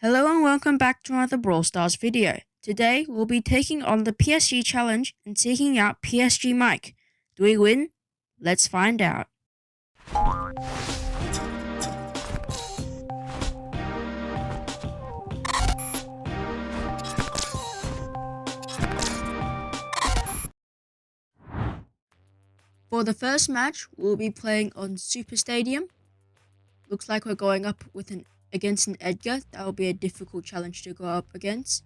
Hello and welcome back to another Brawl Stars video. Today we'll be taking on the PSG challenge and taking out PSG Mike. Do we win? Let's find out. For the first match, we'll be playing on Super Stadium. Looks like we're going up against an Edgar. That will be a difficult challenge to go up against.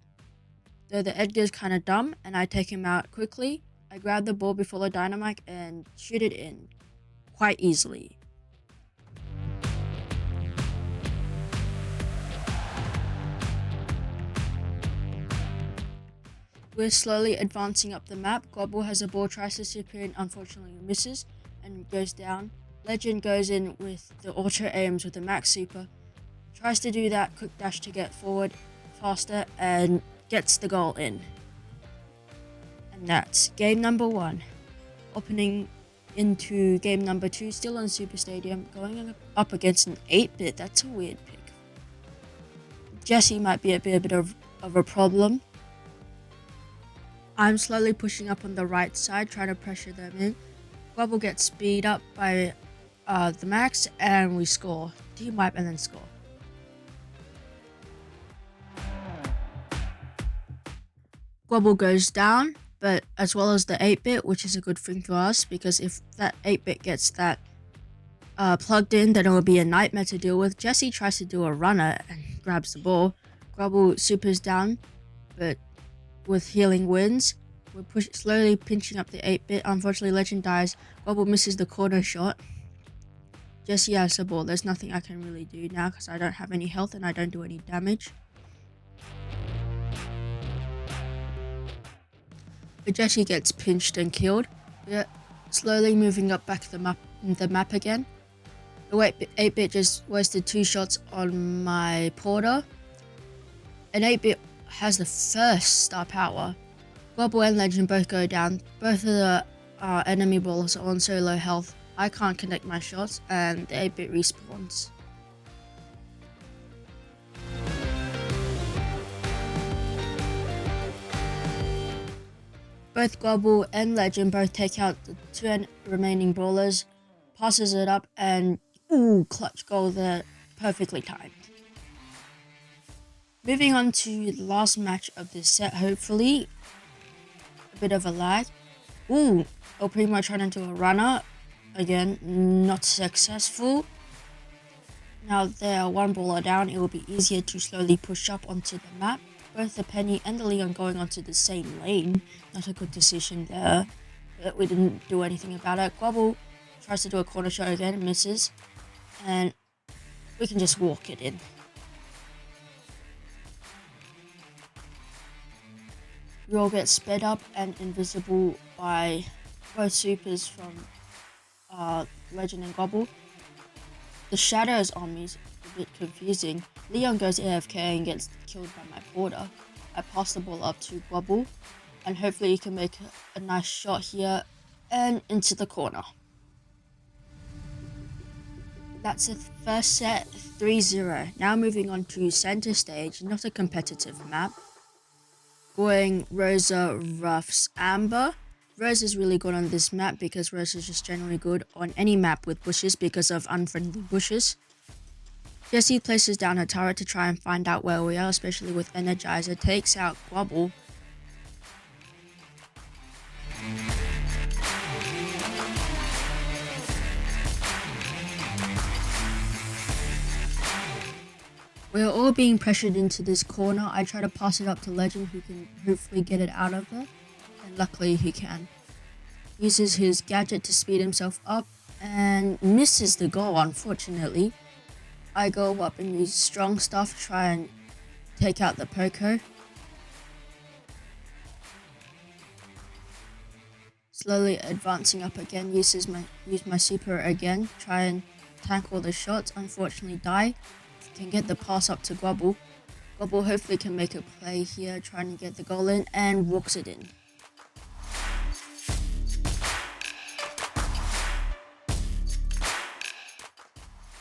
Though the Edgar's kind of dumb and I take him out quickly, I grab the ball before the dynamite and shoot it in quite easily. We're slowly advancing up the map. Gobble has a ball, tries to chip in, unfortunately misses and goes down. Legend goes in with the auto aims with the max super. Tries to do that quick dash to get forward faster and gets the goal in. And that's game number 1. Opening into game number 2, still on Super Stadium, going up against an 8-bit. That's a weird pick. Jesse might be a bit of a problem. I'm slowly pushing up on the right side, trying to pressure them in. Gobble gets speed up by the max, and we score. Team wipe and then score. Gobble goes down, but as well as the 8-bit, which is a good thing for us, because if that 8-bit gets that plugged in, then it will be a nightmare to deal with. Jesse tries to do a runner and grabs the ball. Gobble supers down, but with healing wins. We're slowly pinching up the 8-bit. Unfortunately, Legend dies. Gobble misses the corner shot. Jesse has the ball. There's nothing I can really do now because I don't have any health and I don't do any damage. But Jesse gets pinched and killed. We're slowly moving up back the map again. The 8-bit just wasted 2 shots on my Porter. An 8-bit has the first star power. Gobble and Legend both go down. Both of the enemy brawlers are on so low health. I can't connect my shots and the 8-bit respawns. Both Gobble and Legend both take out the 2 remaining brawlers, passes it up and clutch goal there, perfectly timed. Moving on to the last match of this set, hopefully. A bit of a lag. El Primo trying into a runner. Again, not successful. Now they are 1 brawler down, it will be easier to slowly push up onto the map. Both the Penny and the Leon going onto the same lane. Not a good decision there, but we didn't do anything about it. Gobble tries to do a corner shot again, misses. And we can just walk it in. We all get sped up and invisible by both supers from Legend and Gobble. The shadows on me is a bit confusing. Leon goes AFK and gets killed by my Porter. I pass the ball up to Gobble and hopefully he can make a nice shot here and into the corner. That's the first set, 3-0. Now moving on to center stage, not a competitive map. Going Rosa, Ruffs, Amber. Rose is really good on this map because Rose is just generally good on any map with bushes because of unfriendly bushes. Jessie places down her turret to try and find out where we are, especially with Energizer. Takes out Gobble. We are all being pressured into this corner. I try to pass it up to Legend who can hopefully get it out of there. And luckily he can. Uses his gadget to speed himself up and misses the goal, unfortunately. I go up and use strong stuff to try and take out the Poco. Slowly advancing up again, use my super again, try and tank all the shots, unfortunately die. Can get the pass up to Gobble. Gobble hopefully can make a play here, trying to get the goal in and walks it in.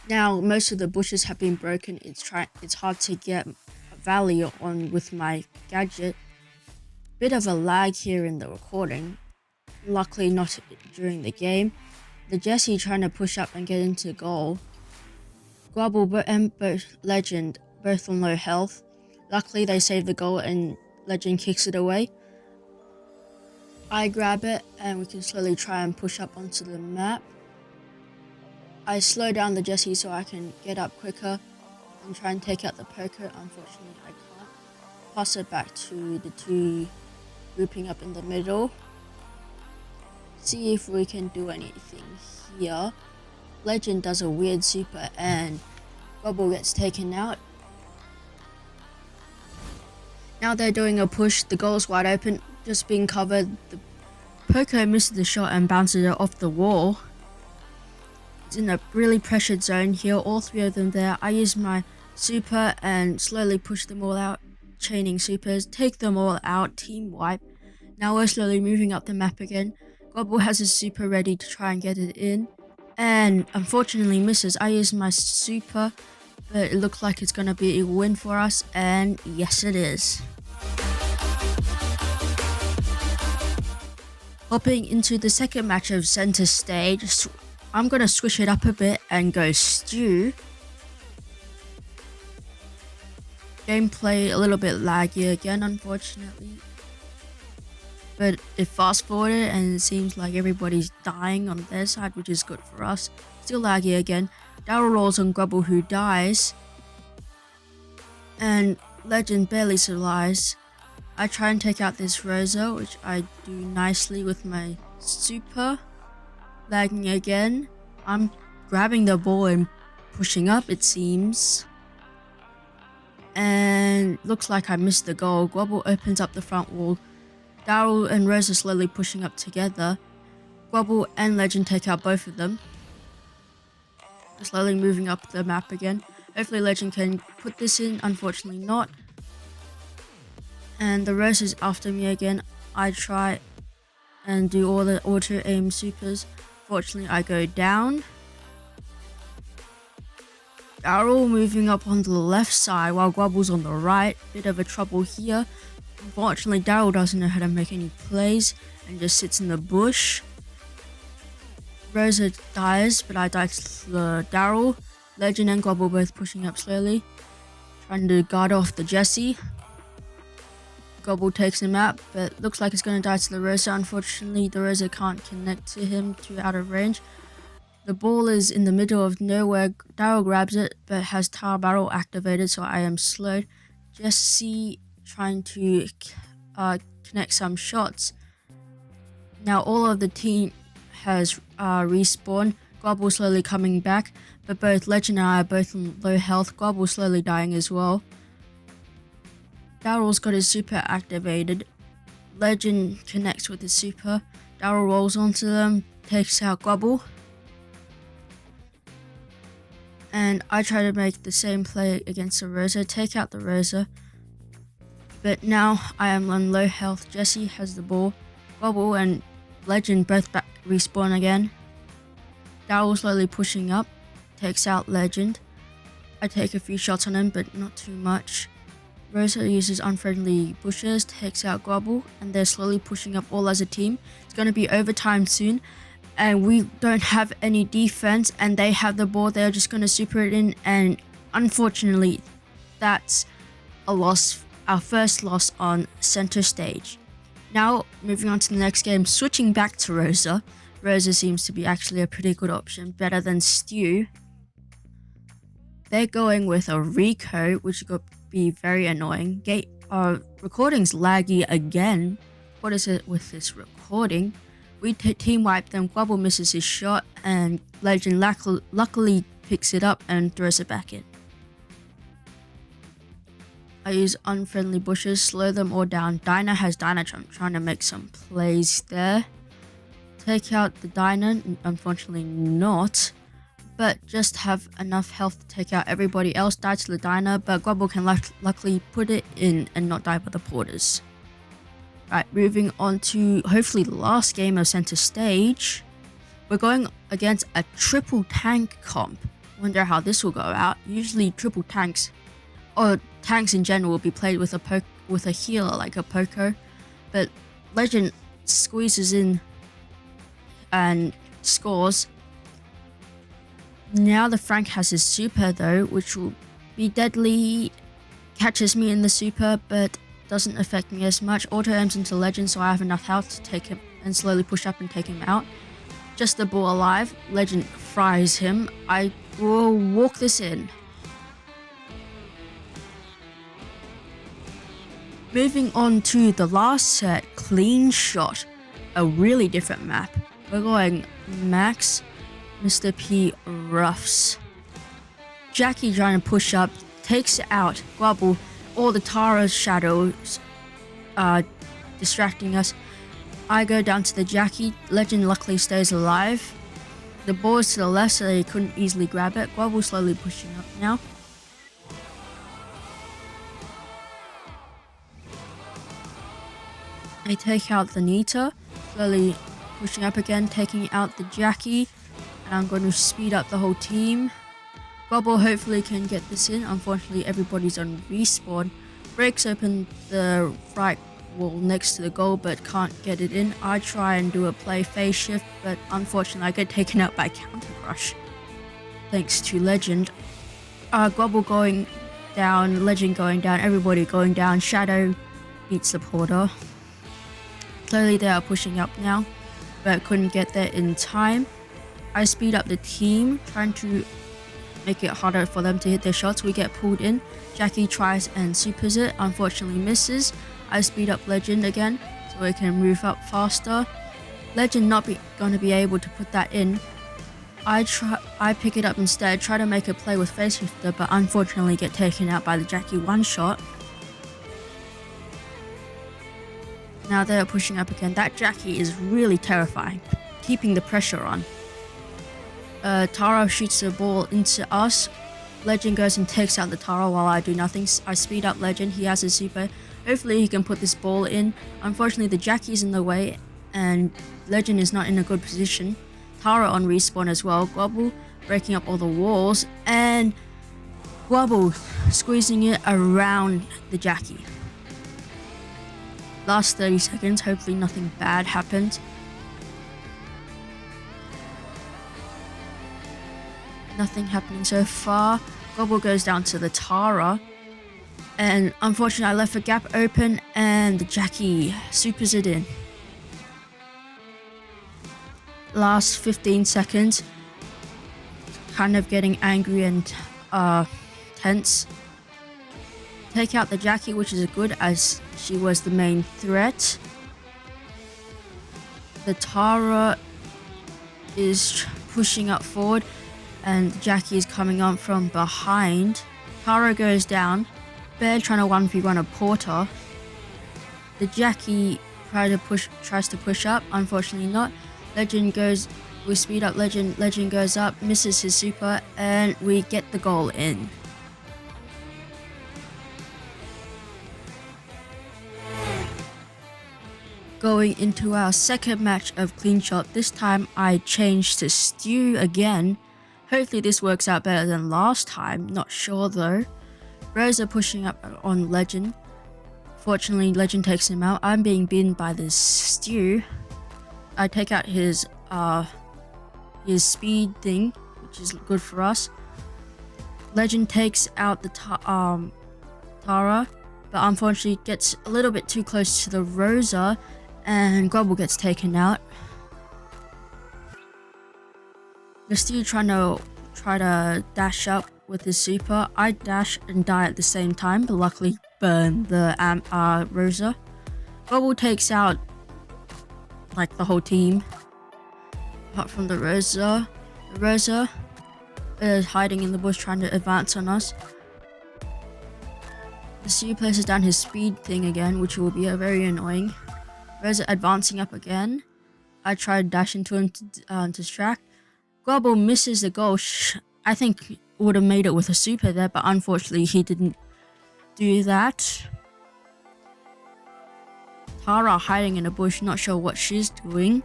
Now most of the bushes have been broken. It's hard to get valley on with my gadget. Bit of a lag here in the recording. Luckily not during the game. The Jessie trying to push up and get into goal. Gobble and Legend both on low health. Luckily they save the goal and Legend kicks it away. I grab it and we can slowly try and push up onto the map. I slow down the Jessie so I can get up quicker and try and take out the poker. Unfortunately I can't. Pass it back to the two grouping up in the middle. See if we can do anything here. Legend does a weird super and Gobble gets taken out. Now they're doing a push, the goal's wide open, just being covered. The Poco misses the shot and bounces it off the wall. It's in a really pressured zone here, all three of them there. I use my super and slowly push them all out. Chaining supers, take them all out, team wipe. Now we're slowly moving up the map again. Gobble has a super ready to try and get it in. And unfortunately misses. I use my super, but it looks like it's going to be a win for us. And yes it is. Hopping into the second match of center stage, I'm going to switch it up a bit and go Stew. Gameplay a little bit laggy again, unfortunately. But it fast forwarded and it seems like everybody's dying on their side, which is good for us. Still laggy again. Daryl rolls on Gobble who dies. And Legend barely survives. I try and take out this Rosa, which I do nicely with my super. Lagging again. I'm grabbing the ball and pushing up, it seems. And looks like I missed the goal. Gobble opens up the front wall. Daryl and Rosa slowly pushing up together. Gobble and Legend take out both of them. Slowly moving up the map again. Hopefully Legend can put this in, unfortunately not. And the Rose is after me again. I try and do all the auto aim supers. Fortunately I go down. Daryl moving up on the left side while Gobble's on the right. Bit of a trouble here. Unfortunately Daryl doesn't know how to make any plays and just sits in the bush. Rosa dies, but I die to the Daryl. Legend and Gobble both pushing up slowly. Trying to guard off the Jessie. Gobble takes him out, but looks like it's going to die to the Rosa. Unfortunately, the Rosa can't connect to him, too out of range. The ball is in the middle of nowhere. Daryl grabs it, but has Tar Barrel activated, so I am slowed. Jessie trying to connect some shots. Now all of the team has respawned. Gobble slowly coming back, but both Legend and I are both on low health. Gobble slowly dying as well. Daryl's got his super activated. Legend connects with his super. Daryl rolls onto them, takes out Gobble. And I try to make the same play against the Rosa, take out the Rosa. But now I am on low health. Jessie has the ball. Gobble and Legend both back respawn again. Daryl slowly pushing up, takes out Legend. I take a few shots on him, but not too much. Rosa uses unfriendly bushes, takes out Gobble, and they're slowly pushing up all as a team. It's going to be overtime soon, and we don't have any defense, and they have the ball. They're just going to super it in, and unfortunately, that's a loss, our first loss on center stage. Now, moving on to the next game, switching back to Rosa. Rosa seems to be actually a pretty good option, better than Stew. They're going with a Rico, which could be very annoying. Recording's laggy again. What is it with this recording? We team wipe them. Gobble misses his shot, and Legend luckily picks it up and throws it back in. I use unfriendly bushes, slow them all down. Dinah has Dynatron, trying to make some plays there. Take out the Dinah, unfortunately not. But just have enough health to take out everybody else. Die to the Dinah, but Gobble can luckily put it in and not die by the porters. Right, moving on to hopefully the last game of center stage. We're going against a triple tank comp. Wonder how this will go out. Usually triple tanks or tanks in general will be played with a healer like a Poco, but Legend squeezes in and scores. Now the Frank has his super though, which will be deadly. Catches me in the super, but doesn't affect me as much. Auto aims into Legend, so I have enough health to take him and slowly push up and take him out. Just the ball alive. Legend fries him. I will walk this in. Moving on to the last set, Clean Shot. A really different map. We're going Max, Mr. P roughs. Jackie trying to push up, takes it out. Gobble, all the Tara's shadows are distracting us. I go down to the Jackie. Legend luckily stays alive. The ball is to the left, so they couldn't easily grab it. Gobble slowly pushing up now. They take out the Nita, slowly pushing up again, taking out the Jackie, and I'm going to speed up the whole team. Gobble hopefully can get this in. Unfortunately, everybody's on respawn. Breaks open the right wall next to the goal, but can't get it in. I try and do a play phase shift, but unfortunately I get taken out by counter crush. Thanks to Legend. Gobble going down, Legend going down, everybody going down. Shadow beats the Porter. Slowly they are pushing up now, but couldn't get there in time. I speed up the team, trying to make it harder for them to hit their shots. We get pulled in. Jackie tries and supers it, unfortunately misses. I speed up Legend again, so we can move up faster. Legend not going to be able to put that in. I pick it up instead, try to make a play with face shifter, but unfortunately get taken out by the Jackie one shot. Now they are pushing up again. That Jackie is really terrifying, keeping the pressure on. Tara shoots the ball into us. Legend goes and takes out the Tara while I do nothing. I speed up Legend. He has his super. Hopefully he can put this ball in. Unfortunately, the Jackie's in the way and Legend is not in a good position. Tara on respawn as well. Gobble breaking up all the walls and Gobble squeezing it around the Jackie. Last 30 seconds, hopefully nothing bad happens. Nothing happening so far. Gobble goes down to the Tara. And unfortunately I left a gap open and the Jackie supers it in. Last 15 seconds. Kind of getting angry and tense. Take out the Jackie, which is good as she was the main threat. The Tara is pushing up forward and Jackie is coming on from behind. Tara goes down. Bear trying to 1v1 a Porter. The Jackie tries to push up, unfortunately not. Legend goes, we speed up Legend. Legend goes up, misses his super, and we get the goal in. Going into our second match of Clean Shot. This time I changed to Stew again. Hopefully this works out better than last time, not sure though. Rosa pushing up on Legend. Fortunately, Legend takes him out. I'm being beaten by this Stew. I take out his speed thing, which is good for us. Legend takes out the Tara, but unfortunately gets a little bit too close to the Rosa, and Gobble gets taken out. The Stew try to dash up with his super. I dash and die at the same time, but luckily burn the Rosa. Gobble takes out like the whole team, apart from the Rosa. The Rosa is hiding in the bush trying to advance on us. The Stew places down his speed thing again, which will be very annoying. Rosa advancing up again. I try to dash into him to distract. Gobble misses the goal. I think would have made it with a super there, but unfortunately he didn't do that. Tara hiding in a bush, not sure what she's doing.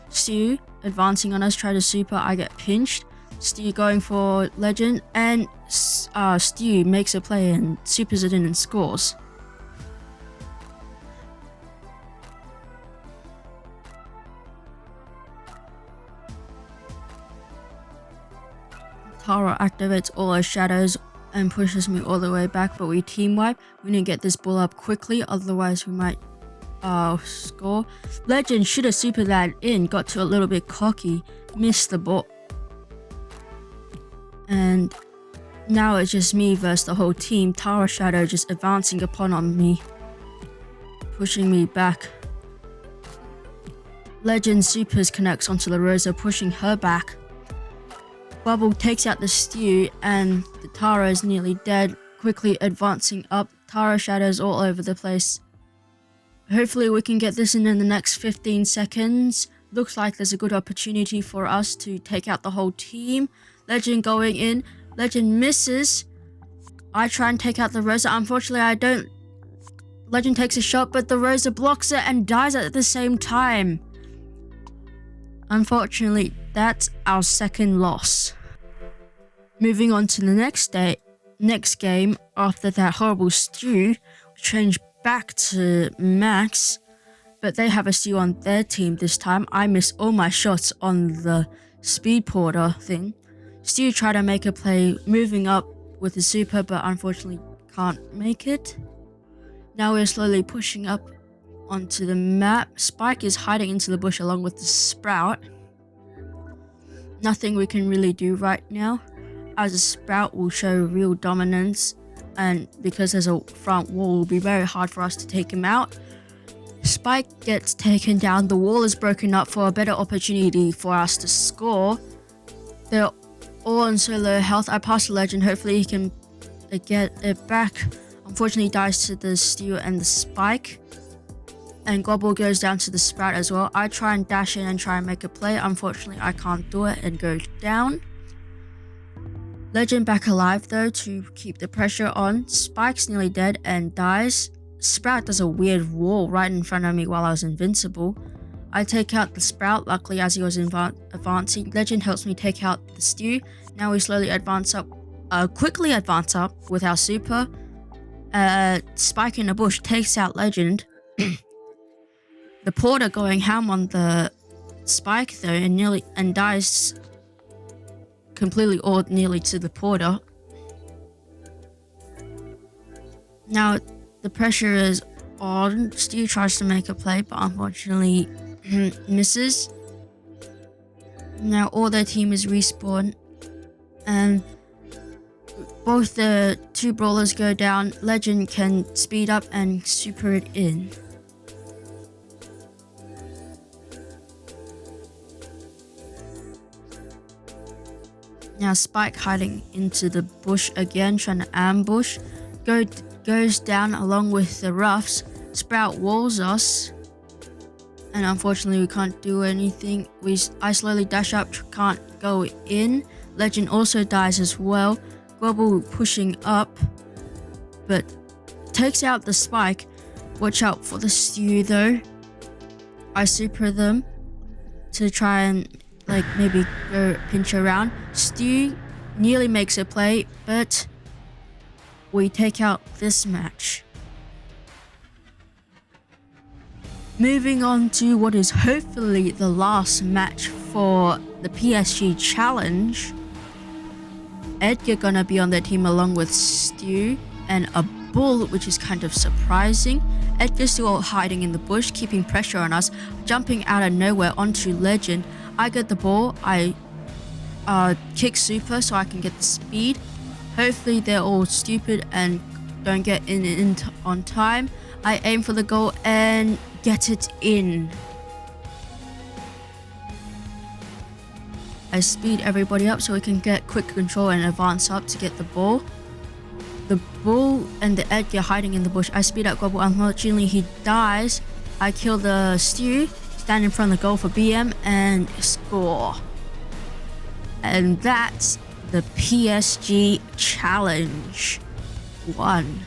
Stew advancing on us, try to super. I get pinched. Stu going for Legend, and Stu makes a play and supers it in and scores. Tara activates all her shadows and pushes me all the way back, but we team wipe. We need to get this ball up quickly, otherwise we might score. Legend should have super that in, got to a little bit cocky, missed the ball. And now it's just me versus the whole team. Tara Shadow just advancing upon on me, pushing me back. Legend supers connects onto the Rosa, pushing her back. Bubble takes out the Stew and the Tara is nearly dead, quickly advancing up. Tara Shadows all over the place. Hopefully we can get this in the next 15 seconds. Looks like there's a good opportunity for us to take out the whole team. Legend going in. Legend misses. I try and take out the Rosa. Unfortunately, I don't. Legend takes a shot, but the Rosa blocks it and dies at the same time. Unfortunately, that's our second loss. Moving on to the next game, after that horrible stew, we change back to Max, but they have a stew on their team this time. I miss all my shots on the speed porter thing. Stew tried to make a play, moving up with the super, but unfortunately can't make it. Now we're slowly pushing up onto the map. Spike is hiding into the bush along with the Sprout. Nothing we can really do right now, as a Sprout will show real dominance, and because there's a front wall, it will be very hard for us to take him out. Spike gets taken down, the wall is broken up for a better opportunity for us to score. They're all on so low health. I pass the Legend, hopefully he can get it back. Unfortunately dies to the Stew and the Spike. And Gobble goes down to the Sprout as well. I try and dash in and try and make a play. Unfortunately, I can't do it and go down. Legend back alive though to keep the pressure on. Spike's nearly dead and dies. Sprout does a weird wall right in front of me while I was invincible. I take out the Sprout, luckily as he was advancing. Legend helps me take out the Stew. Now we slowly quickly advance up with our super. Spike in the bush takes out Legend. The Porter going ham on the Spike though and dies completely or nearly to the Porter. Now the pressure is on. Stu tries to make a play but unfortunately misses. Now all their team is respawn and both the two brawlers go down. Legend can speed up and super it in. Now Spike hiding into the bush again, trying to ambush. Goes down along with the Ruffs. Sprout walls us. And unfortunately we can't do anything. I slowly dash up, can't go in. Legend also dies as well. Gobble pushing up, but takes out the Spike. Watch out for the Stew though. I super them to try and maybe go pinch around. Stew nearly makes a play, but we take out this match. Moving on to what is hopefully the last match for the PSG challenge. Edgar gonna be on their team along with Stew and a Bull, which is kind of surprising. Edgar's still hiding in the bush, keeping pressure on us, jumping out of nowhere onto Legend. I get the ball, I kick super so I can get the speed. Hopefully they're all stupid and don't get in on time. I aim for the goal and get it in. I speed everybody up so we can get quick control and advance up to get the ball. The Bull and the Edgar hiding in the bush. I speed up Gobble. Unfortunately he dies. I kill the Stew, stand in front of the goal for BM and score. And that's the PSG challenge 1.